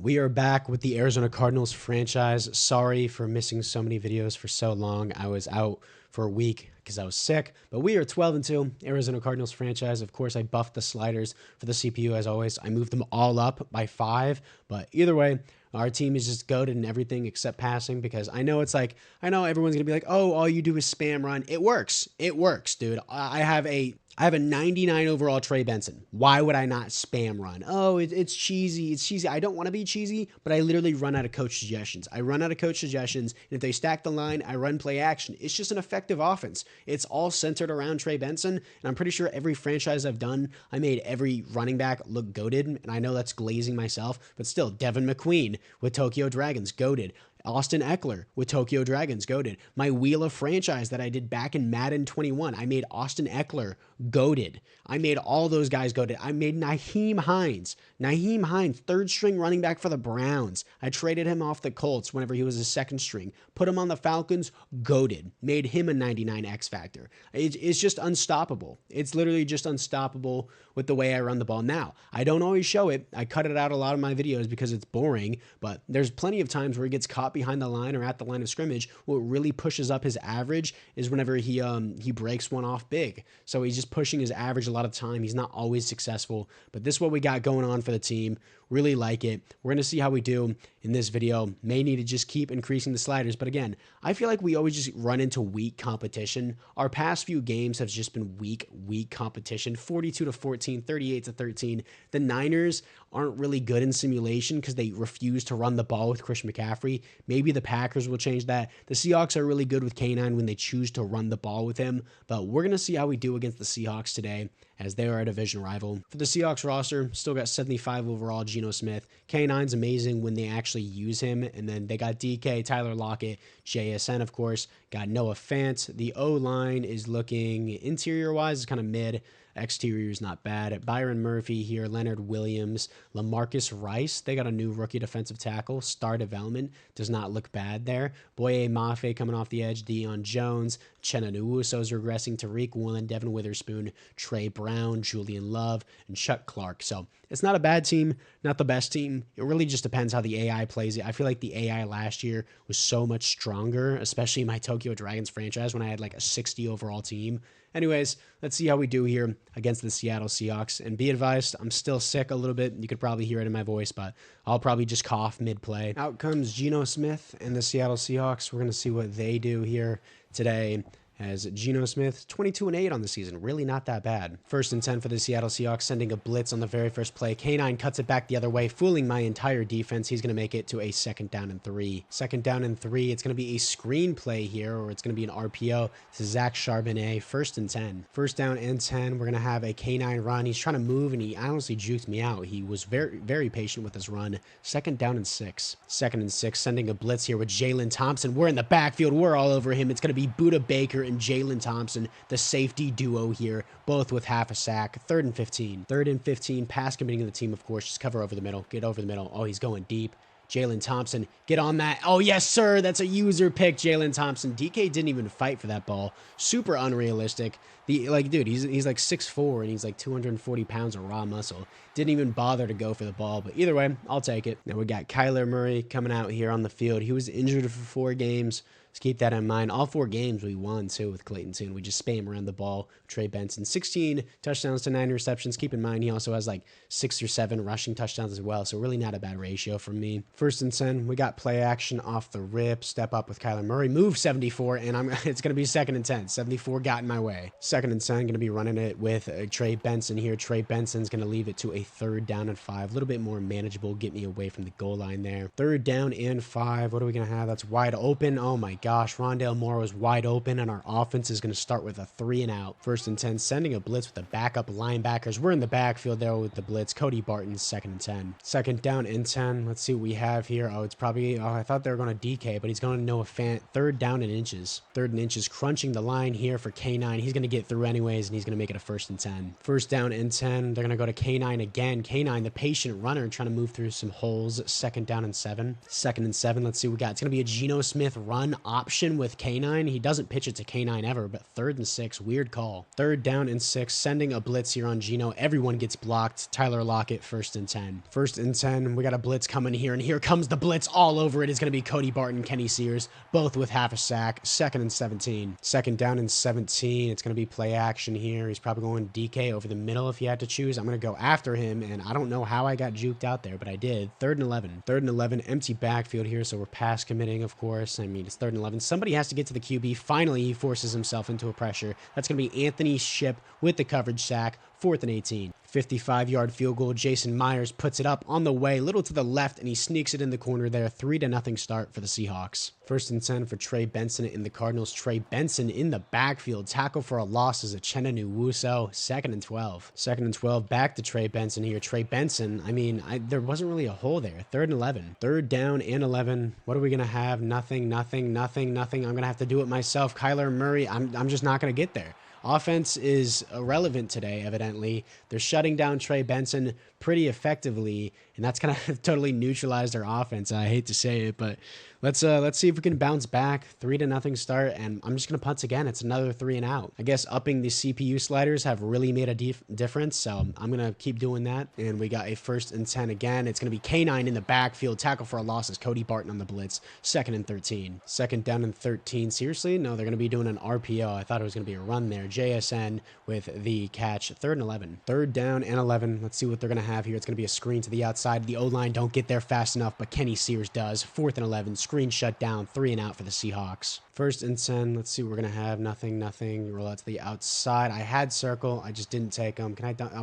We are back with the Arizona Cardinals franchise. Sorry for missing so many videos for so long. I was out for a week because I was sick, but we are 12-2 Arizona Cardinals franchise. Of course, I buffed the sliders for the CPU as always. I moved them all up by 5, but either way, our team is just goated in everything except passing because I know I know everyone's going to be like, oh, all you do is spam run. It works. It works, dude. I have a 99 overall Trey Benson. Why would I not spam run? Oh, it's cheesy. It's cheesy. I don't want to be cheesy, but I literally run out of coach suggestions. I run out of coach suggestions, and if they stack the line, I run play action. It's just an effective offense. It's all centered around Trey Benson, and I'm pretty sure every franchise I've done, I made every running back look goated, and I know that's glazing myself, but still, Devin McQueen with Tokyo Dragons, goated. Austin Eckler with Tokyo Dragons, goated. My Wheel of Franchise that I did back in Madden 21, I made Austin Eckler goated. I made all those guys goated. I made Nyheim Hines, third string running back for the Browns. I traded him off the Colts whenever he was a second string. Put him on the Falcons, goated. Made him a 99 X Factor. It's just unstoppable. It's literally just unstoppable with the way I run the ball now. I don't always show it. I cut it out a lot of my videos because it's boring, but there's plenty of times where he gets caught behind the line or at the line of scrimmage. What really pushes up his average is whenever he breaks one off big. So he's just pushing his average a lot of time. He's not always successful, but this is what we got going on for the team. Really like it. We're going to see how we do in this video. May need to just keep increasing the sliders, but again, I feel like we always just run into weak competition. Our past few games have just been weak competition. 42-14, 38-13. The Niners aren't really good in simulation because they refuse to run the ball with Christian McCaffrey. Maybe the Packers will change that. The Seahawks are really good with K9 when they choose to run the ball with him, but we're going to see how we do against the Seahawks today as they are a division rival. For the Seahawks roster, still got 75 overall, Geno Smith. K9's amazing when they actually use him, and then they got DK, Tyler Lockett, JSN, of course, got Noah Fant. The O-line is looking, interior-wise, is kind of mid. Exterior is not bad. Byron Murphy here, Leonard Williams, LaMarcus Rice. They got a new rookie defensive tackle. Star development does not look bad there. Boye Mafe coming off the edge. Deion Jones. Chenna Nwosu's regressing. Tariq Woolen, Devin Witherspoon, Trey Brown, Julian Love, and Chuck Clark. So it's not a bad team, not the best team. It really just depends how the AI plays it. I feel like the AI last year was so much stronger, especially in my Tokyo Dragons franchise when I had like a 60 overall team. Anyways, let's see how we do here against the Seattle Seahawks. And be advised, I'm still sick a little bit. You could probably hear it in my voice, but I'll probably just cough mid-play. Out comes Geno Smith and the Seattle Seahawks. We're going to see what they do here today. As Geno Smith, 22-8 on the season. Really not that bad. 1st and 10 for the Seattle Seahawks, sending a blitz on the very first play. K9 cuts it back the other way, fooling my entire defense. He's going to make it to a 2nd down and 3. 2nd down and 3. It's going to be a screen play here, or it's going to be an RPO. This is Zach Charbonnet, 1st and 10. 1st down and 10. We're going to have a K9 run. He's trying to move, and he honestly juked me out. He was very, very patient with his run. 2nd down and 6. 2nd and 6, sending a blitz here with Jalen Thompson. We're in the backfield. We're all over him. It's going to be Buda Baker and Jalen Thompson, the safety duo here, both with half a sack. 3rd and 15. 3rd and 15, pass committing to the team, of course. Just cover over the middle. Get over the middle. Oh, he's going deep. Jalen Thompson, get on that. Oh, yes, sir. That's a user pick, Jalen Thompson. DK didn't even fight for that ball. Super unrealistic. Dude, he's like 6'4", and he's like 240 pounds of raw muscle. Didn't even bother to go for the ball, but either way, I'll take it. Now we got Kyler Murray coming out here on the field. He was injured for 4 games. Let's keep that in mind. All 4 games we won, too, with Clayton Tune. We just spam around the ball. Trey Benson, 16 touchdowns to 9 receptions. Keep in mind, he also has like 6 or 7 rushing touchdowns as well, so really not a bad ratio from me. 1st and 10, we got play action off the rip. Step up with Kyler Murray. Move 74, and it's going to be 2nd and 10. 74 got in my way. 2nd and 10, going to be running it with Trey Benson here. Trey Benson's going to leave it to a 3rd down and 5. A little bit more manageable. Get me away from the goal line there. 3rd down and 5. What are we going to have? That's wide open. Oh, my gosh. Rondale Moore was wide open, and our offense is going to start with a 3 and out. 1st and 10, sending a blitz with the backup linebackers. We're in the backfield there with the blitz. Cody Barton, 2nd and 10. 2nd down and 10. Let's see what we have here. Oh, it's probably, I thought they were going to DK, but he's going to Noah Fant. 3rd down and inches. 3rd and inches, crunching the line here for K9. He's going to get through anyways, and he's going to make it a 1st and 10. 1st down and 10. They're going to go to K9 again. K9, the patient runner, trying to move through some holes. 2nd down and 7. 2nd and 7. Let's see what we got. It's going to be a Geno Smith run option with K9. He doesn't pitch it to K9 ever, but 3rd and 6, weird call. 3rd down and 6, sending a blitz here on Geno. Everyone gets blocked. Tyler Lockett, 1st and 10. 1st and 10, we got a blitz coming here, and here comes the blitz all over it. It's going to be Cody Barton, Kenny Sears, both with half a sack. 2nd and 17. 2nd down and 17. It's going to be play action here. He's probably going DK over the middle if you had to choose. I'm going to go after him, and I don't know how I got juked out there, but I did. 3rd and 11. 3rd and 11, empty backfield here, so we're pass committing, of course. I mean, it's 3rd and 11. Somebody has to get to the QB. Finally, he forces himself into a pressure. That's going to be Anthony Ship with the coverage sack. 4th and 18. 55-yard field goal. Jason Myers puts it up on the way, little to the left, and he sneaks it in the corner there. 3-0 start for the Seahawks. 1st and 10 for Trey Benson in the Cardinals. Trey Benson in the backfield. Tackle for a loss is Uchenna Nwosu. 2nd and 12. 2nd and 12. Back to Trey Benson here. Trey Benson, I mean, there wasn't really a hole there. 3rd and 11. 3rd down and 11. What are we going to have? Nothing. I'm going to have to do it myself. Kyler Murray, I'm just not going to get there. Offense is irrelevant today, evidently. They're shutting down Trey Benson pretty effectively, and that's kind of totally neutralized their offense. I hate to say it, but let's see if we can bounce back. 3-0 start, and I'm just going to punt again. It's another 3 and out. I guess upping the CPU sliders have really made a difference, so I'm going to keep doing that. And we got a 1st and 10 again. It's going to be K9 in the backfield. Tackle for a loss is Cody Barton on the blitz. 2nd and 13. 2nd down and 13. Seriously? No, they're going to be doing an RPO. I thought it was going to be a run there. JSN with the catch. 3rd and 11. 3rd down and 11. Let's see what they're going to have here. It's going to be a screen to the outside. The O-line don't get there fast enough, but Kenny Sears does. 4th and 11. Screen shut down. 3 and out for the Seahawks. 1st and 10. Let's see what we're going to have. Nothing. Roll out to the outside. I had circle. I just didn't take them.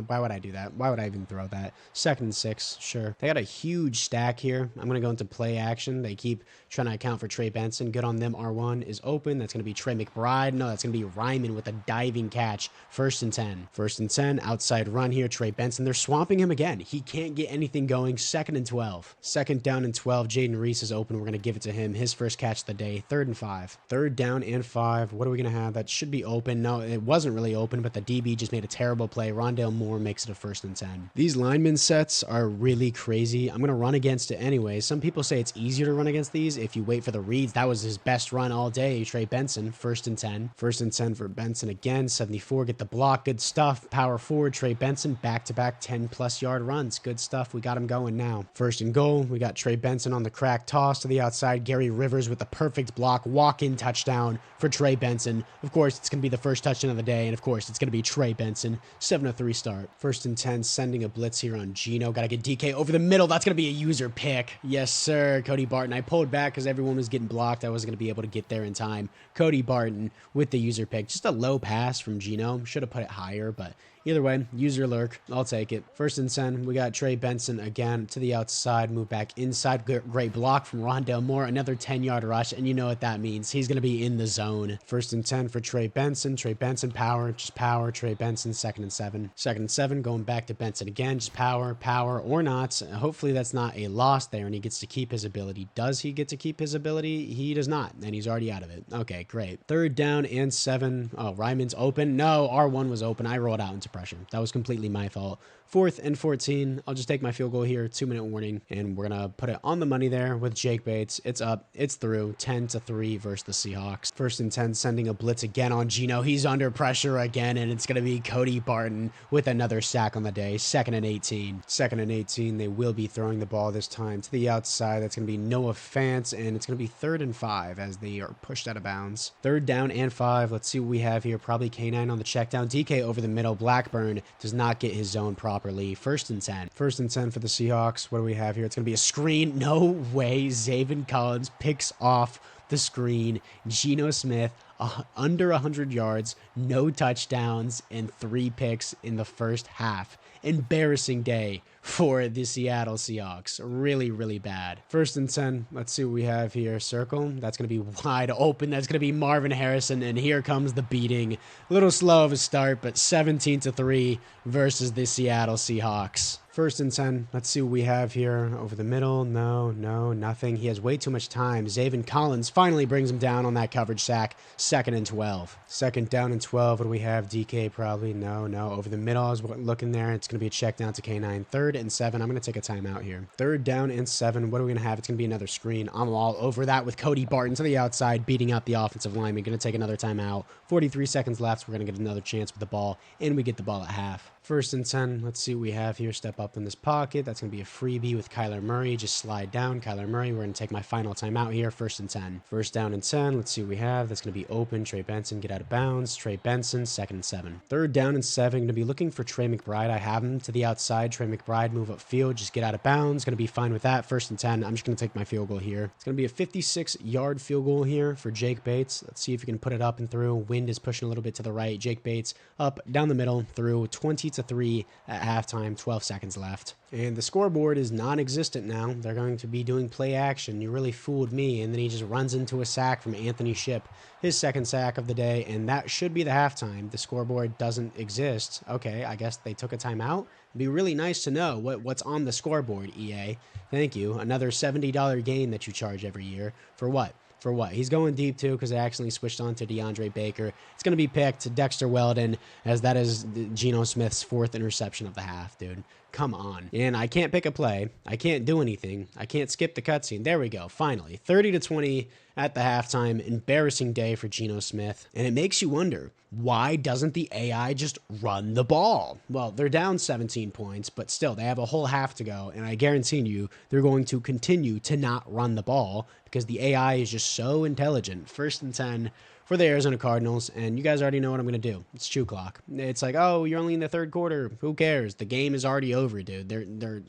Why would I do that? Why would I even throw that? 2nd and 6. Sure. They got a huge stack here. I'm going to go into play action. They keep trying to account for Trey Benson. Good on them. R1 is open. That's going to be Trey McBride. No, that's going to be Ryman with a diving catch. 1st and 10. 1st and 10. Outside run here. Trey Benson. They're swamping him again. He can't get anything going. 2nd and 12. 2nd down and 12. Jaden Reese is open. We're going to give it to him. His first catch of the day. 3rd and 5. 3rd down and 5. What are we going to have? That should be open. No, it wasn't really open, but the DB just made a terrible play. Rondale Moore makes it a 1st and 10. These lineman sets are really crazy. I'm going to run against it anyway. Some people say it's easier to run against these if you wait for the reads. That was his best run all day. Trey Benson, 1st and 10. 1st and 10 for Benson again. 74, get the block. Good stuff. Power forward, Trey Benson, back-to-back 10-plus yard runs. Good stuff. We got him going now. 1st and goal. We got Trey Benson on the crack toss to the outside. Gary Rivers with the perfect block. Walk-in touchdown for Trey Benson. Of course, it's going to be the first touchdown of the day, and of course, it's going to be Trey Benson. 7-3 start. 1st and 10, sending a blitz here on Geno. Got to get DK over the middle. That's going to be a user pick. Yes, sir, Cody Barton. I pulled back because everyone was getting blocked. I wasn't going to be able to get there in time. Cody Barton with the user pick. Just a low pass from Geno. Should have put it higher, but either way, user lurk. I'll take it. 1st and 10. We got Trey Benson again to the outside. Move back inside. Great block from Rondale Moore. Another 10-yard rush, and you know what that means. He's going to be in the zone. 1st and 10 for Trey Benson. Trey Benson, power. Just power. Trey Benson, 2nd and 7. 2nd and 7. Going back to Benson again. Just power or not. Hopefully that's not a loss there, and he gets to keep his ability. Does he get to keep his ability? He does not, and he's already out of it. Okay, great. 3rd down and 7. Oh, Ryman's open. No, R1 was open. I rolled out into pressure. That was completely my fault. 4th and 14. I'll just take my field goal here. 2-minute warning. And we're going to put it on the money there with Jake Bates. It's up. It's through. 10-3 versus the Seahawks. 1st and 10, sending a blitz again on Geno. He's under pressure again, and it's going to be Cody Barton with another sack on the day. 2nd and 18. 2nd and 18. They will be throwing the ball this time to the outside. That's going to be Noah Fant, and it's going to be 3rd and 5 as they are pushed out of bounds. 3rd down and 5. Let's see what we have here. Probably K9 on the check down. DK over the middle. Blackburn does not get his zone properly. 1st and 10. 1st and 10 for the Seahawks. What do we have here? It's going to be a screen. No way. Zaven Collins picks off the screen. Geno Smith, under 100 yards, no touchdowns, and 3 picks in the first half. Embarrassing day for the Seattle Seahawks. Really, really bad. 1st and 10. Let's see what we have here. Circle. That's going to be wide open. That's going to be Marvin Harrison, and here comes the beating. A little slow of a start, but 17-3 versus the Seattle Seahawks. First and 10. Let's see what we have here. Over the middle. No, nothing. He has way too much time. Zaven Collins finally brings him down on that coverage sack. Second and 12. Second down and 12. What do we have? DK probably. No. Over the middle. I was looking there. It's going to be a check down to K9. Third and 7. I'm going to take a timeout here. Third down and 7. What are we going to have? It's going to be another screen. I'm all over that with Cody Barton to the outside, beating out the offensive lineman. Going to take another timeout. 43 seconds left. We're going to get another chance with the ball, and we get the ball at half. First and 10. Let's see what we have here. Step up in this pocket. That's going to be a freebie with Kyler Murray. Just slide down. Kyler Murray. We're going to take my final timeout here. First and 10. First down and 10. Let's see what we have. That's going to be open. Trey Benson, get out of bounds. Trey Benson, second and 7. Third down and 7. Going to be looking for Trey McBride. I have him to the outside. Trey McBride, move upfield. Just get out of bounds. Going to be fine with that. First and 10. I'm just going to take my field goal here. It's going to be a 56-yard field goal here for Jake Bates. Let's see if we can put it up and through. Wind is pushing a little bit to the right. Jake Bates up, down the middle, through 20-3 at halftime, 12 seconds left. And the scoreboard is non-existent now. They're going to be doing play action. You really fooled me. And then he just runs into a sack from Anthony Ship, his second sack of the day, and that should be the halftime. The scoreboard doesn't exist. Okay, I guess they took a timeout. It'd be really nice to know what's on the scoreboard, EA. Thank you. Another $70 game that you charge every year. For what? For what? He's going deep, too, because I accidentally switched on to DeAndre Baker. It's going to be picked, Dexter Weldon, as that is Geno Smith's fourth interception of the half, dude. Come on. And I can't pick a play. I can't do anything. I can't skip the cutscene. There we go. Finally. 30-20 at the halftime. Embarrassing day for Geno Smith. And it makes you wonder, why doesn't the AI just run the ball? Well, they're down 17 points, but still, they have a whole half to go. And I guarantee you, they're going to continue to not run the ball because the AI is just so intelligent. First and 10 for the Arizona Cardinals, and you guys already know what I'm going to do. It's 2 clock. It's like, oh, you're only in the third quarter. Who cares? The game is already over, dude. They're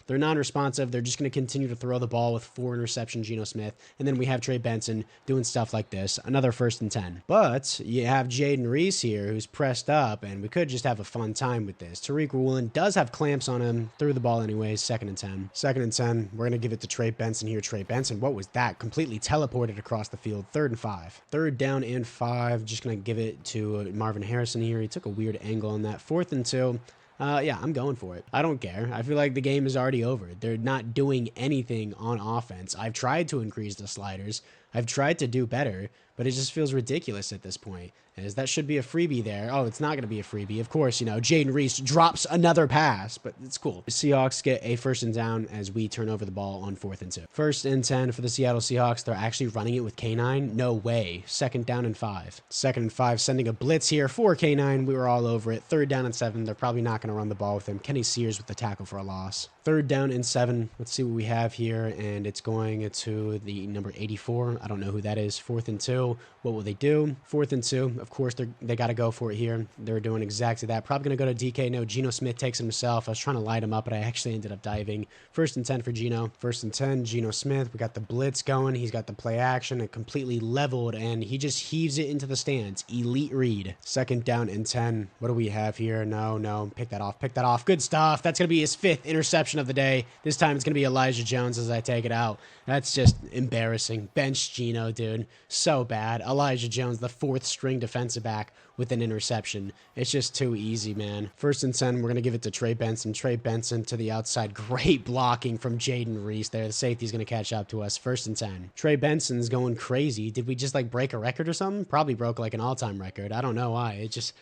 non-responsive. They're just going to continue to throw the ball with 4 interceptions, Geno Smith, and then we have Trey Benson doing stuff like this. Another first and 10. But you have Jaden Reese here who's pressed up, and we could just have a fun time with this. Tariq Woolen does have clamps on him. Threw the ball anyways. Second and 10. Second and 10. We're going to give it to Trey Benson here. Trey Benson, what was that? Completely teleported across the field. Third and 5. Third down and 5. Just going to give it to Marvin Harrison here. He took a weird angle on that. Fourth and 2. Yeah, I'm going for it. I don't care. I feel like the game is already over. They're not doing anything on offense. I've tried to increase the sliders. I've tried to do better, but it just feels ridiculous at this point. As that should be a freebie there. Oh, it's not going to be a freebie. Of course, Jaden Reese drops another pass, but it's cool. The Seahawks get a first and down as we turn over the ball on 4th and 2. First and 10 for the Seattle Seahawks. They're actually running it with K9. No way. Second down and 5. Second and 5, sending a blitz here for K9. We were all over it. Third down and 7. They're probably not going to run the ball with him. Kenny Sears with the tackle for a loss. Third down and 7. Let's see what we have here, and it's going to the number 84. I don't know who that is. 4th and 2. What will they do? 4th and 2. Of course, they got to go for it here. They're doing exactly that. Probably going to go to DK. No, Geno Smith takes it himself. I was trying to light him up, but I actually ended up diving. First and 10 for Geno. First and 10, Geno Smith. We got the blitz going. He's got the play action. It completely leveled, and he just heaves it into the stands. Elite read. Second down and 10. What do we have here? No. Pick that off. Pick that off. Good stuff. That's going to be his 5th interception of the day. This time it's going to be Elijah Jones as I take it out. That's just embarrassing. Bench Geno, dude. So bad. Elijah Jones, the 4th string defensive back with an interception. It's just too easy, man. First and 10, we're going to give it to Trey Benson. Trey Benson to the outside. Great blocking from Jaden Reese there. The safety's going to catch up to us. First and 10. Trey Benson's going crazy. Did we just break a record or something? Probably broke an all-time record. I don't know why. It just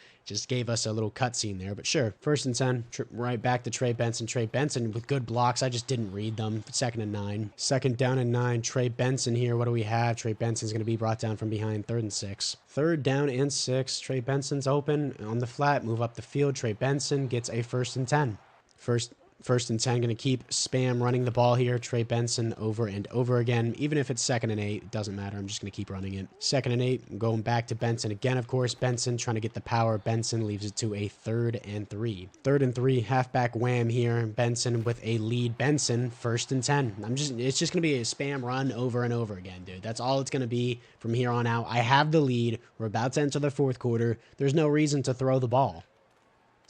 gave us a little cutscene there, but sure. First and 10, right back to Trey Benson. Trey Benson with good blocks. I just didn't read them. Second and 9. Second down and 9. Trey Benson here. What do we have? Trey Benson's going to be brought down from behind. Third and 6. Third down and 6. Trey Benson's open on the flat. Move up the field. Trey Benson gets a first and 10. First and 10, going to keep spam running the ball here. Trey Benson over and over again. Even if it's second and 8, it doesn't matter. I'm just going to keep running it. Second and 8, going back to Benson again, of course. Benson trying to get the power. Benson leaves it to a 3rd and 3. 3rd and 3, halfback wham here. Benson with a lead. Benson, first and 10. It's just going to be a spam run over and over again, dude. That's all it's going to be from here on out. I have the lead. We're about to enter the 4th quarter. There's no reason to throw the ball.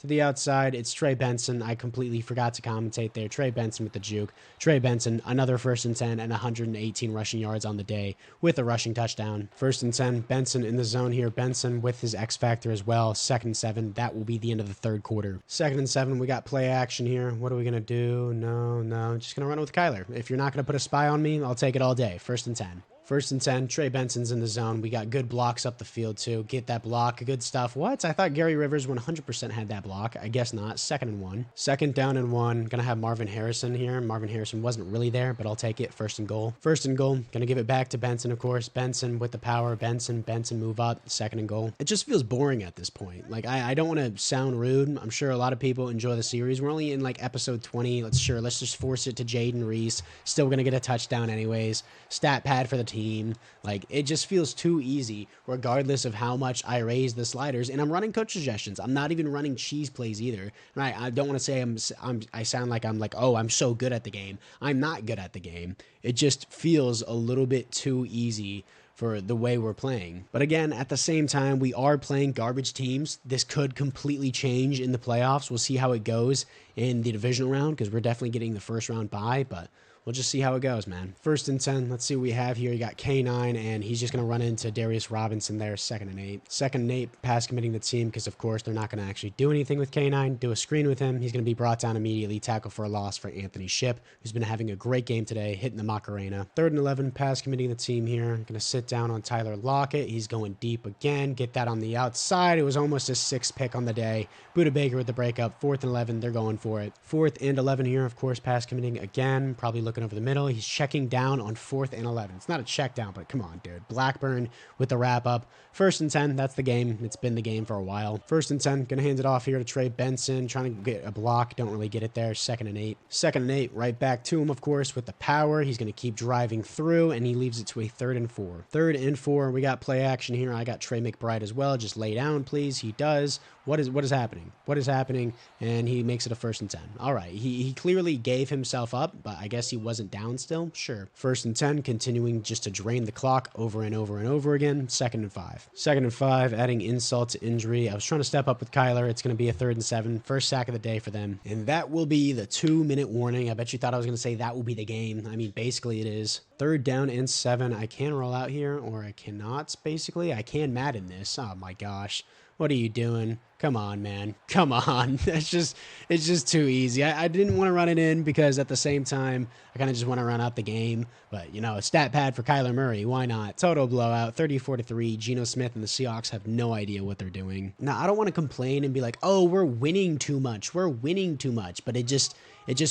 to the outside. It's Trey Benson. I completely forgot to commentate there. Trey Benson with the juke. Trey Benson, another 1st and 10 and 118 rushing yards on the day with a rushing touchdown. 1st and 10, Benson in the zone here. Benson with his X factor as well. 2nd and 7. That will be the end of the 3rd quarter. 2nd and 7, we got play action here. What are we going to do? No. I'm just going to run it with Kyler. If you're not going to put a spy on me, I'll take it all day. 1st and 10. 1st and 10, Trey Benson's in the zone. We got good blocks up the field, too. Get that block. Good stuff. What? I thought Gary Rivers 100% had that block. I guess not. 2nd and 1. 2nd down and 1. Gonna have Marvin Harrison here. Marvin Harrison wasn't really there, but I'll take it. 1st and goal. 1st and goal. Gonna give it back to Benson, of course. Benson with the power. Benson move up. 2nd and goal. It just feels boring at this point. Like, I don't want to sound rude. I'm sure a lot of people enjoy the series. We're only in, like, episode 20. Let's just force it to Jaden Reese. Still gonna get a touchdown anyways. Stat pad for the team. Like, it just feels too easy, regardless of how much I raise the sliders. And I'm running coach suggestions. I'm not even running cheese plays either. Right? I don't want to say I sound like I'm like, oh, I'm so good at the game. I'm not good at the game. It just feels a little bit too easy for the way we're playing. But again, at the same time, we are playing garbage teams. This could completely change in the playoffs. We'll see how it goes in the divisional round, because we're definitely getting the 1st round bye, but we'll just see how it goes, man. 1st and 10. Let's see what we have here. You got K9, and he's just going to run into Darius Robinson there. 2nd and 8. 2nd and 8, pass committing the team, because, of course, they're not going to actually do anything with K9. Do a screen with him. He's going to be brought down immediately. Tackle for a loss for Anthony Ship, who's been having a great game today, hitting the Macarena. 3rd and 11, pass committing the team here. Going to sit down on Tyler Lockett. He's going deep again. Get that on the outside. It was almost a 6th pick on the day. Buda Baker with the breakup. 4th and 11. They're going for it. 4th and 11 here, of course, pass committing again. Probably looking over the middle. He's checking down on 4th and 11. It's not a check down, but come on, dude. Blackburn with the wrap up. 1st and 10. That's the game. It's been the game for a while. 1st and 10. Gonna hand it off here to Trey Benson. Trying to get a block. Don't really get it there. 2nd and 8. 2nd and 8. Right back to him, of course, with the power. He's gonna keep driving through, and he leaves it to a 3rd and 4. 3rd and 4. We got play action here. I got Trey McBride as well. Just lay down, please. He does. What is happening? What is happening? And he makes it a 1st and 10. All right. He clearly gave himself up, but I guess he wasn't down still. Sure. 1st and 10, continuing just to drain the clock over and over and over again. 2nd and 5. 2nd and 5, adding insult to injury. I was trying to step up with Kyler. It's going to be a 3rd and 7. 1st sack of the day for them. And that will be the 2-minute warning. I bet you thought I was going to say that will be the game. I mean, basically it is. 3rd down and 7. I can roll out here, or I cannot, basically. I can Madden this. Oh my gosh. What are you doing? Come on, man. Come on. It's just too easy. I didn't want to run it in, because at the same time, I kind of just want to run out the game. But, you know, a stat pad for Kyler Murray. Why not? Total blowout, 34-3. Geno Smith and the Seahawks have no idea what they're doing. Now, I don't want to complain and be like, oh, we're winning too much. We're winning too much. But it just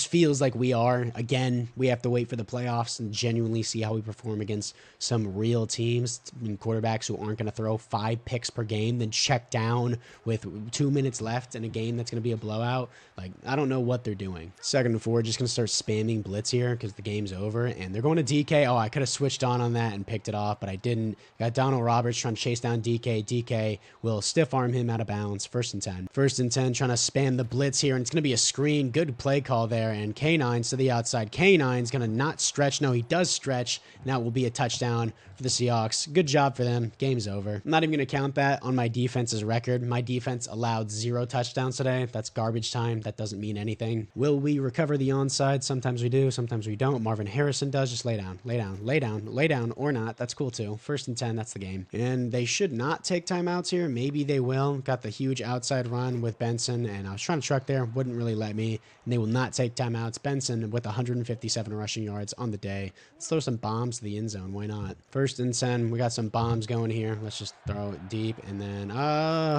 feels like we are. Again, we have to wait for the playoffs and genuinely see how we perform against some real teams. I mean, quarterbacks who aren't going to throw 5 picks per game, then check down with 2 minutes left in a game that's going to be a blowout. Like, I don't know what they're doing. 2nd and 4, just going to start spamming blitz here because the game's over. And they're going to DK. Oh, I could have switched on that and picked it off, but I didn't. Got Donald Roberts trying to chase down DK. DK will stiff arm him out of bounds. 1st and 10. 1st and 10, trying to spam the blitz here, and it's going to be a screen. Good play call there, and K9's to the outside. K9's going to not stretch. No, he does stretch. Now it will be a touchdown for the Seahawks. Good job for them. Game's over. I'm not even going to count that on my defense's record. My defense allowed 0 touchdowns today. That's garbage time. That doesn't mean anything. Will we recover the onside? Sometimes we do. Sometimes we don't. Marvin Harrison does. Just lay down, lay down, lay down, lay down, or not. That's cool too. 1st and 10. That's the game. And they should not take timeouts here. Maybe they will. Got the huge outside run with Benson, and I was trying to truck there. Wouldn't really let me. And they will not take timeouts. Benson with 157 rushing yards on the day. Let's throw some bombs to the end zone. Why not? 1st and 10. We got some bombs going here. Let's just throw it deep. And then,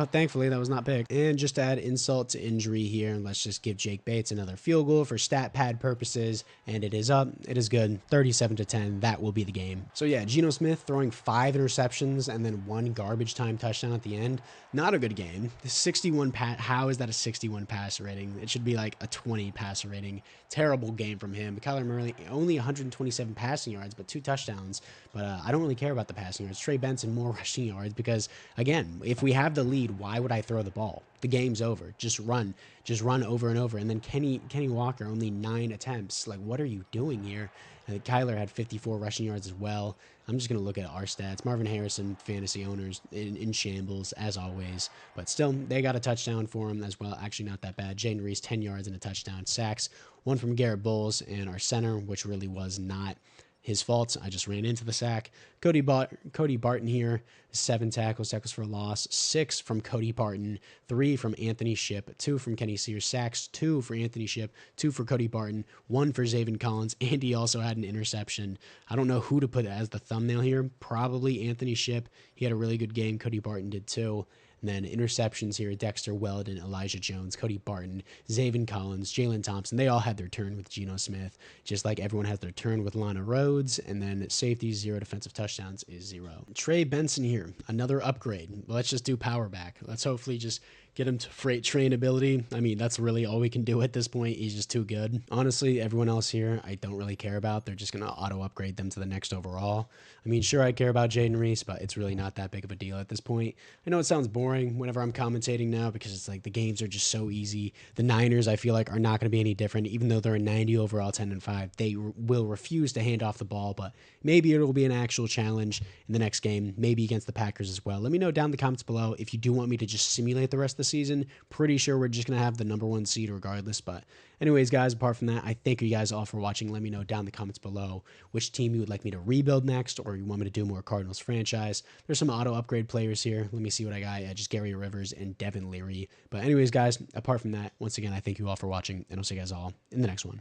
thankfully, that was not big. And just to add insult to injury here, let's just give Jake Bates another field goal for stat pad purposes. And it is up. It is good. 37-10. That will be the game. So, yeah, Geno Smith throwing 5 interceptions and then 1 garbage time touchdown at the end. Not a good game. The 61 how is that a 61 passer rating? It should be like a 20 passer rating. Terrible game from him. Kyler Murray, only 127 passing yards, but 2 touchdowns. But I don't really care about the passing yards. Trey Benson, more rushing yards, because, again, if we have the lead, why would I throw the ball? The game's over. Just run over and over. And then Kenny Walker, only 9 attempts. Like, what are you doing here? Kyler had 54 rushing yards as well. I'm just going to look at our stats. Marvin Harrison, fantasy owners, in shambles, as always. But still, they got a touchdown for him as well. Actually, not that bad. Jaden Reese, 10 yards and a touchdown. Sacks, one from Garrett Bowles, and our center, which really was not his fault. I just ran into the sack. Cody Barton here, 7 tackles for a loss, 6 from Cody Barton, 3 from Anthony Ship, 2 from Kenny Sears, sacks, 2 for Anthony Ship, 2 for Cody Barton, 1 for Zaven Collins, and he also had an interception. I don't know who to put as the thumbnail here. Probably Anthony Ship. He had a really good game. Cody Barton did too. And then interceptions here, Dexter Weldon, Elijah Jones, Cody Barton, Zaven Collins, Jalen Thompson. They all had their turn with Geno Smith, just like everyone has their turn with Lana Rhodes. And then safety, 0. Defensive touchdowns is 0. Trey Benson here, another upgrade. Let's just do power back. Let's hopefully just get him to freight train ability. I mean, that's really all we can do at this point. He's just too good. Honestly, everyone else here, I don't really care about. They're just going to auto upgrade them to the next overall. I mean, sure, I care about Jaden Reese, but it's really not that big of a deal at this point. I know it sounds boring whenever I'm commentating now because it's like the games are just so easy. The Niners, I feel like, are not going to be any different. Even though they're a 90 overall, 10-5, they will refuse to hand off the ball, but maybe it will be an actual challenge in the next game, maybe against the Packers as well. Let me know down in the comments below if you do want me to just simulate the rest of the season. Pretty sure we're just going to have the #1 seed regardless. But anyways, guys, apart from that, I thank you guys all for watching. Let me know down in the comments below which team you would like me to rebuild next, or you want me to do more Cardinals franchise. There's some auto upgrade players here. Let me see what I got. Yeah, just Gary Rivers and Devin Leary. But anyways, guys, apart from that, once again, I thank you all for watching, and I'll see you guys all in the next one.